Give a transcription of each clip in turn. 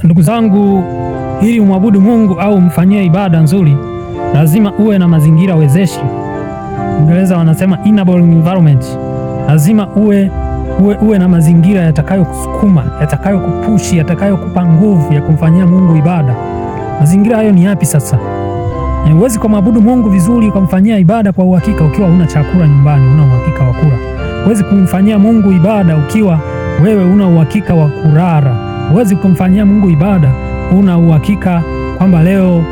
ndugu zangu, ili umwabudu Mungu au umfanyie ibada nzuri, lazima uwe na mazingira wezeshi. Ingereza wanasema enabling environment. Lazima uwe na mazingira yatakayokusukuma, yatakayokupushi, yatakayokupa nguvu ya kumfanyia Mungu ibada. Mazingira hayo ni yapi sasa? Huwezi kumwabudu Mungu vizuri, kumfanyia ibada kwa uhakika ukiwa huna chakula nyumbani, huna uhakika wa kula. Huwezi kumfanyia Mungu ibada ukiwa wewe huna uhakika wa kulala. Huwezi kumfanyia Mungu ibada una uhakika kwamba leo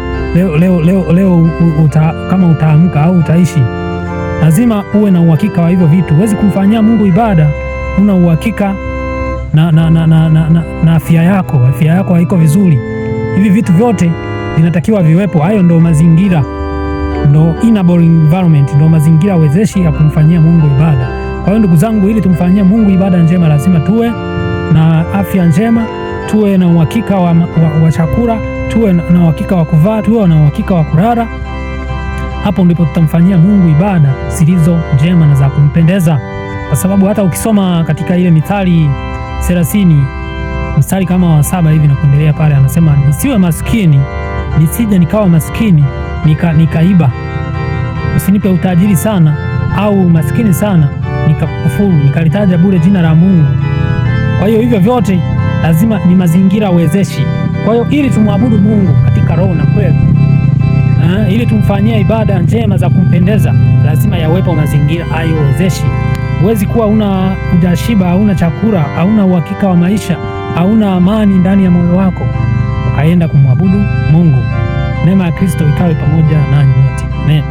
kama utaamka au utaishi. Lazima uwe na uhakika wa hivyo vitu. Huwezi kumfanyia Mungu ibada una uhakika na afya yako. Afya yako haiko vizuri. Hivi vitu vyote vinatakiwa viwepo. Hayo ndo mazingira, ndo enabling environment, ndo mazingira wezeshi ya kumfanyia Mungu ibada. Kwa hiyo ndugu zangu, ili tumfanyie Mungu ibada njema, lazima tuwe na afya njema, tuwe na uhakika wa chakula, tuwe na uhakika wa kuvaa, tuwe na uhakika wa kulala. Hapo ndipo tutamfanyia Mungu ibada zilizo njema na za kumpendeza. Kwa sababu hata ukisoma katika ile Mithali 30 mstari kama wa 7 hivi na kuendelea pale, anasema nisiwe maskini, nisije nikawa maskini nikaiba. Usinipe utajiri sana au maskini sana nikakufuru, nikalitaja bure jina la Mungu. Kwa hiyo hivyo vyote lazima ni mazingira wezeshi. Kwa hiyo ili tumwabudu Mungu katika roho na kweli, ili tumfanyie ibada njema za kumpendeza, lazima yawepo mazingira hayo wezeshi. Huwezi kuwa hujashiba, hauna chakula, hauna uhakika wa maisha, hauna amani ndani ya moyo wako, ukaenda kumwabudu Mungu. Neema ya Kristo ikawe pamoja nanyi wote. Amen.